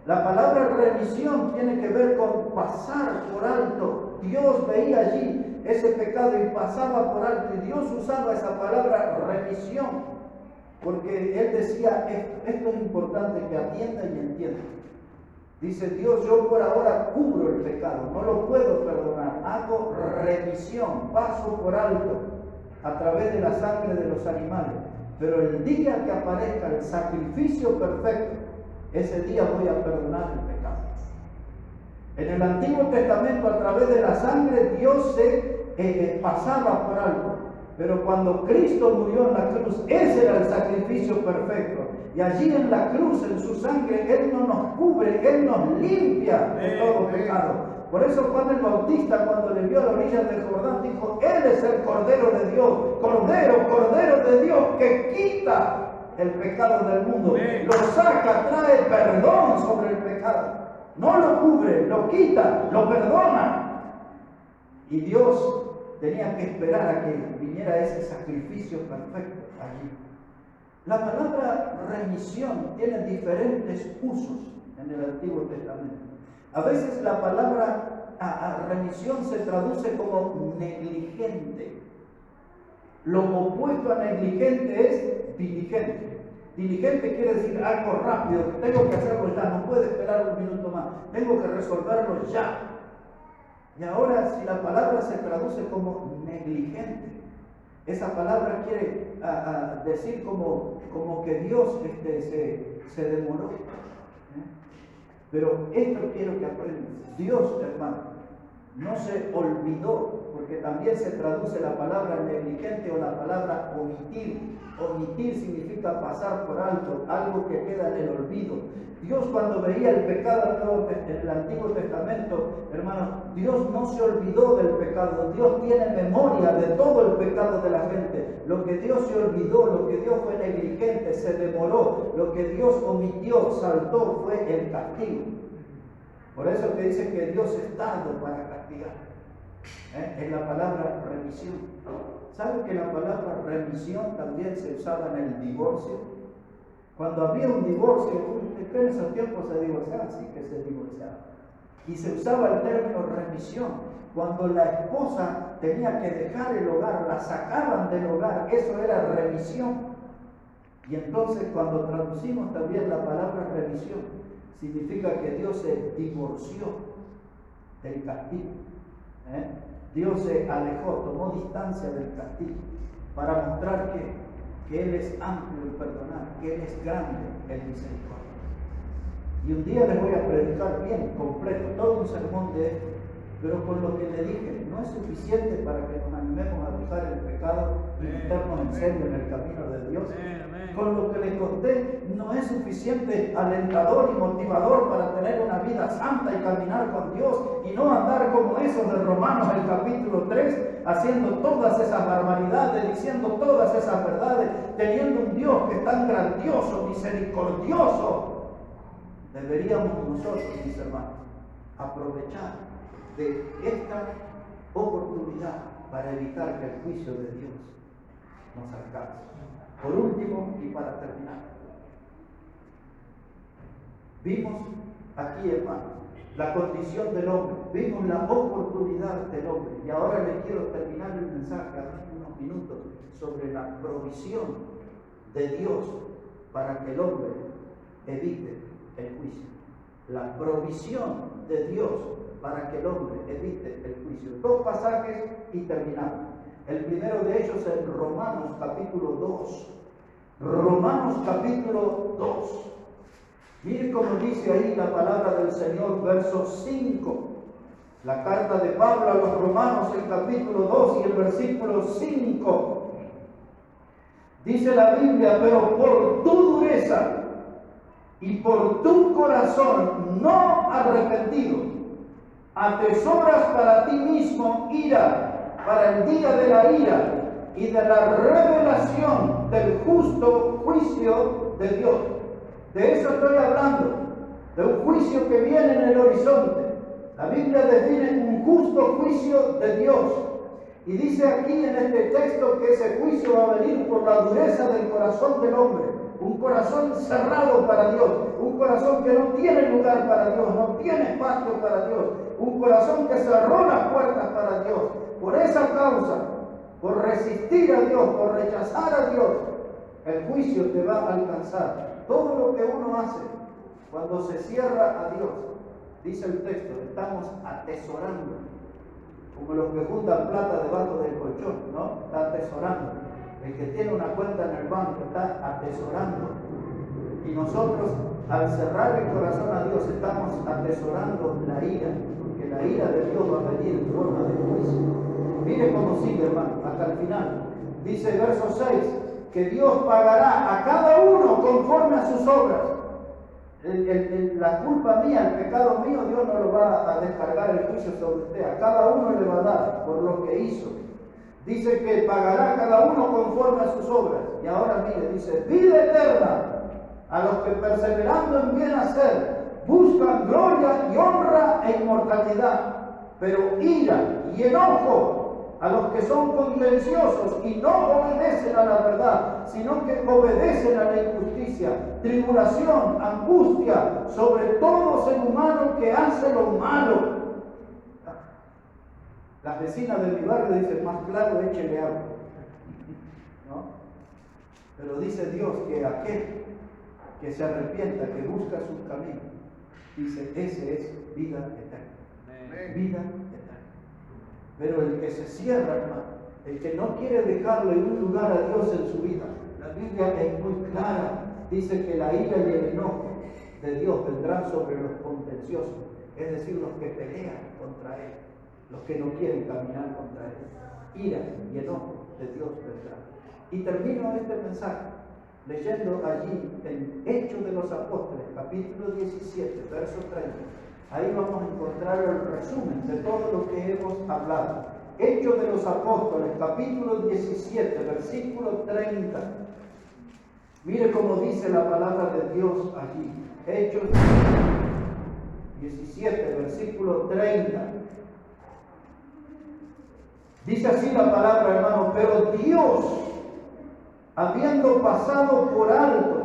La palabra remisión tiene que ver con pasar por alto. Dios veía allí ese pecado y pasaba por alto. Y Dios usaba esa palabra remisión. Porque Él decía, esto es importante que atienda y entienda. Dice Dios, yo por ahora cubro el pecado, no lo puedo perdonar. Hago remisión, paso por alto a través de la sangre de los animales. Pero el día que aparezca el sacrificio perfecto, ese día voy a perdonar el pecado. En el Antiguo Testamento, a través de la sangre, Dios se pasaba por alto. Pero cuando Cristo murió en la cruz, ese era el sacrificio perfecto. Y allí en la cruz, en su sangre, Él no nos cubre, Él nos limpia de todo pecado. Por eso Juan el Bautista, cuando le vio a la orilla del Jordán, dijo: Él es el Cordero de Dios, Cordero de Dios, que quita el pecado del mundo. Lo saca, trae perdón sobre el pecado. No lo cubre, lo quita, lo perdona. Y Dios tenía que esperar a que viniera ese sacrificio perfecto allí. La palabra remisión tiene diferentes usos en el Antiguo Testamento. A veces la palabra remisión se traduce como negligente. Lo opuesto a negligente es diligente. Diligente quiere decir algo rápido, que tengo que hacerlo ya, no puedo esperar un minuto más, tengo que resolverlo ya. Y ahora, si la palabra se traduce como negligente, esa palabra quiere decir como que Dios se demoró. Pero esto quiero que aprendan. Dios, hermano, no se olvidó, porque también se traduce la palabra negligente o la palabra omitir. Omitir significa pasar por alto, algo que queda en el olvido. Dios, cuando veía el pecado en el Antiguo Testamento, hermanos, Dios no se olvidó del pecado. Dios tiene memoria de todo el pecado de la gente. Lo que Dios se olvidó, lo que Dios fue negligente, se demoró, lo que Dios omitió, saltó, fue el castigo. Por eso que dice que Dios es tardo para castigar. Es la palabra remisión. ¿Sabe que la palabra remisión también se usaba en el divorcio? Cuando había un divorcio, en esos tiempos se divorciaban, sí que se divorciaban. Y se usaba el término remisión. Cuando la esposa tenía que dejar el hogar, la sacaban del hogar, eso era remisión. Y entonces cuando traducimos también la palabra remisión, significa que Dios se divorció del castigo. Dios se alejó, tomó distancia del castigo para mostrar que Él es amplio en perdonar, que Él es grande en misericordia. Y un día les voy a predicar bien, completo, todo un sermón de esto, Pero con lo que le dije, no es suficiente para que nos animemos a dejar el pecado y meternos en serio en el camino de Dios. Con lo que le conté, no es suficiente alentador y motivador para tener una vida santa y caminar con Dios y no andar como esos de Romanos el capítulo 3, haciendo todas esas barbaridades, diciendo todas esas verdades, teniendo un Dios que es tan grandioso, misericordioso. Deberíamos nosotros, mis hermanos, aprovechar de esta oportunidad para evitar que el juicio de Dios nos alcance. Por último, y para terminar, vimos aquí, hermanos, la condición del hombre, vimos la oportunidad del hombre, y ahora le quiero terminar el mensaje hablando unos minutos sobre la provisión de Dios para que el hombre evite el juicio. La provisión de Dios para que el hombre evite el juicio. Dos pasajes y terminamos. El primero de ellos es Romanos capítulo 2. Romanos capítulo 2. Mire cómo dice ahí la palabra del Señor, verso 5. La carta de Pablo a los Romanos, el capítulo 2 y el versículo 5. Dice la Biblia: pero por tu dureza y por tu corazón no arrepentido, atesoras para ti mismo ira para el día de la ira y de la revelación del justo juicio de Dios. De eso estoy hablando, de un juicio que viene en el horizonte. La Biblia define un justo juicio de Dios. Y dice aquí en este texto que ese juicio va a venir por la dureza del corazón del hombre. Un corazón cerrado para Dios, un corazón que no tiene lugar para Dios, no tiene espacio para Dios, un corazón que cerró las puertas para Dios. Por esa causa, por resistir a Dios, por rechazar a Dios, el juicio te va a alcanzar. Todo lo que uno hace cuando se cierra a Dios, dice el texto, estamos atesorando, como los que juntan plata debajo del colchón, ¿no? Está atesorando. El que tiene una cuenta en el banco está atesorando. Y nosotros, al cerrar el corazón a Dios, estamos atesorando la ira, porque la ira de Dios va a venir en forma de juicio. Mire cómo sigue, hermano, hasta el final. Dice verso 6, que Dios pagará a cada uno conforme a sus obras. La culpa mía, el pecado mío, Dios no lo va a descargar el juicio sobre usted. A cada uno le va a dar por lo que hizo. Dice que pagará cada uno conforme a sus obras. Y ahora mire, dice, vida eterna a los que perseverando en bien hacer buscan gloria y honra e inmortalidad, pero ira y enojo a los que son contenciosos y no obedecen a la verdad, sino que obedecen a la injusticia, tribulación, angustia sobre todo ser humano que hace lo malo. Las vecinas de mi barrio dicen, más claro, échele agua. ¿No? Pero dice Dios que aquel que se arrepienta, que busca sus caminos, dice, ese es vida eterna. Vida eterna. Pero el que se cierra, hermano, el que no quiere dejarle un lugar a Dios en su vida, la Biblia es muy clara. Dice que la ira y el enojo de Dios vendrán sobre los contenciosos, es decir, los que pelean contra Él. Los que no quieren caminar contra Él. Ira y enojo de Dios vendrá. Y termino este mensaje leyendo allí en Hechos de los Apóstoles, capítulo 17, verso 30. Ahí vamos a encontrar el resumen de todo lo que hemos hablado. Hechos de los Apóstoles, capítulo 17, versículo 30. Mire cómo dice la palabra de Dios allí. Hechos 17, versículo 30. Dice así la palabra, hermano, pero Dios, habiendo pasado por alto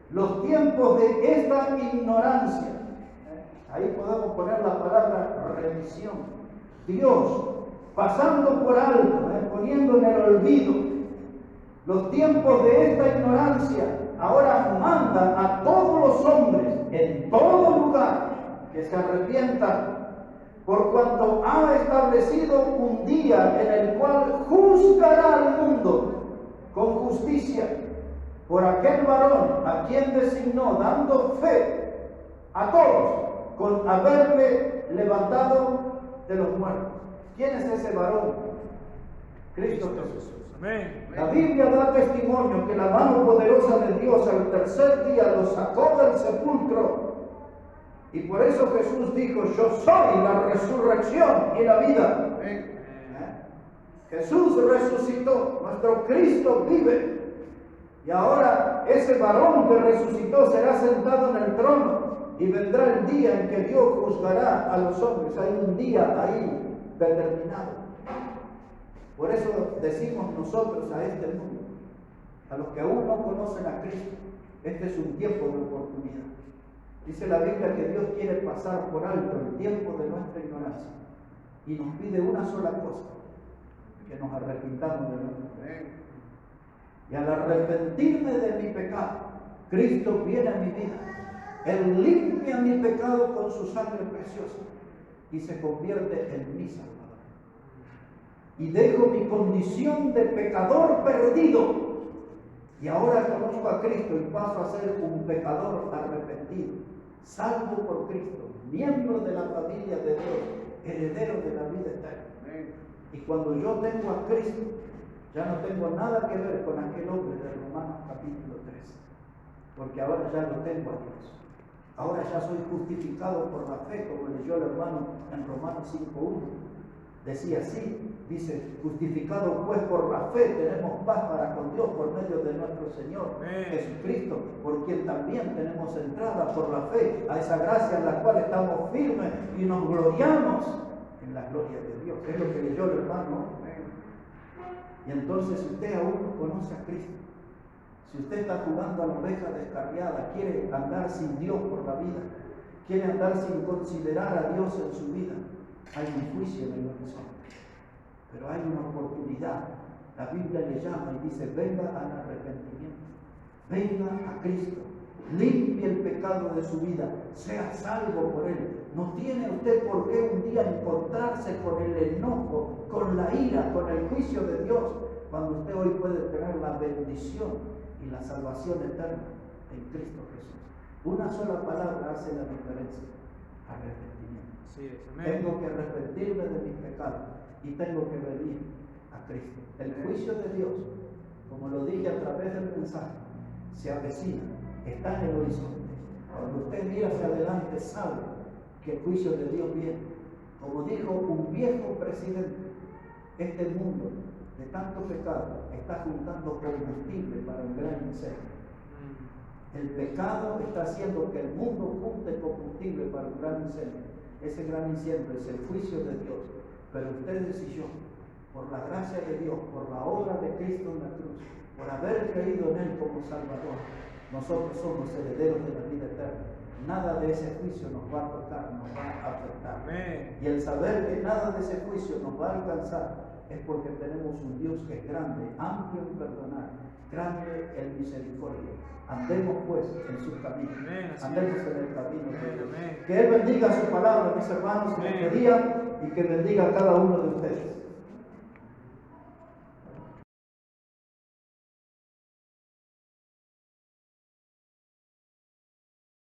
los tiempos de esta ignorancia, ahí podemos poner la palabra remisión. Dios, pasando por alto, poniendo en el olvido los tiempos de esta ignorancia, ahora manda a todos los hombres en todo lugar que se arrepientan, por cuanto ha establecido un día en el cual juzgará al mundo con justicia por aquel varón a quien designó, dando fe a todos con haberle levantado de los muertos. ¿Quién es ese varón? Cristo Jesús. Amén. La Biblia da testimonio que la mano poderosa de Dios al tercer día lo sacó del sepulcro. Y por eso Jesús dijo, yo soy la resurrección y la vida. Jesús resucitó, nuestro Cristo vive. Y ahora ese varón que resucitó será sentado en el trono y vendrá el día en que Dios juzgará a los hombres. Hay un día ahí determinado. Por eso decimos nosotros a este mundo, a los que aún no conocen a Cristo, este es un tiempo de oportunidad. Dice la Biblia que Dios quiere pasar por alto el tiempo de nuestra ignorancia y nos pide una sola cosa, que nos arrepintamos de nuestro pecado. Y al arrepentirme de mi pecado, Cristo viene a mi vida. Él limpia mi pecado con su sangre preciosa y se convierte en mi Salvador. Y dejo mi condición de pecador perdido. Y ahora conozco a Cristo y paso a ser un pecador arrepentido, salvo por Cristo, miembro de la familia de Dios, heredero de la vida eterna. Y cuando yo tengo a Cristo, ya no tengo nada que ver con aquel hombre de Romanos capítulo 3, porque ahora ya lo tengo a Dios. Ahora ya soy justificado por la fe, como leyó el hermano en Romanos 5:1. Decía así, dice, justificado pues por la fe, tenemos paz para con Dios por medio de nuestro Señor Jesucristo, por quien también tenemos entrada por la fe a esa gracia en la cual estamos firmes y nos gloriamos en la gloria de Dios. Es lo que leyó el hermano. Y entonces, si usted aún no conoce a Cristo, si usted está jugando a la oveja descarriada, quiere andar sin Dios por la vida, quiere andar sin considerar a Dios en su vida, hay un juicio en el horizonte, pero hay una oportunidad. La Biblia le llama y dice, venga al arrepentimiento, venga a Cristo, limpie el pecado de su vida, sea salvo por Él. No tiene usted por qué un día encontrarse con el enojo, con la ira, con el juicio de Dios, cuando usted hoy puede tener la bendición y la salvación eterna en Cristo Jesús. Una sola palabra hace la diferencia: arrepentimiento. Sí, tengo que arrepentirme de mis pecados y tengo que venir a Cristo. El juicio de Dios, como lo dije a través del mensaje, se avecina, está en el horizonte. Cuando usted mira hacia adelante, sabe que el juicio de Dios viene. Como dijo un viejo presidente, este mundo de tanto pecado está juntando combustible para un gran incendio. El pecado está haciendo que el mundo junte combustible para un gran incendio. Ese gran incendio es el juicio de Dios. Pero ustedes y yo, por la gracia de Dios, por la obra de Cristo en la cruz, por haber creído en Él como Salvador, nosotros somos herederos de la vida eterna. Nada de ese juicio nos va a tocar, nos va a afectar. Amén. Y el saber que nada de ese juicio nos va a alcanzar es porque tenemos un Dios que es grande, amplio en perdonar, grande en misericordia. Andemos pues en sus caminos. Andemos en el camino de Dios. Que Él bendiga su palabra, mis hermanos, en este día, y que bendiga a cada uno de ustedes.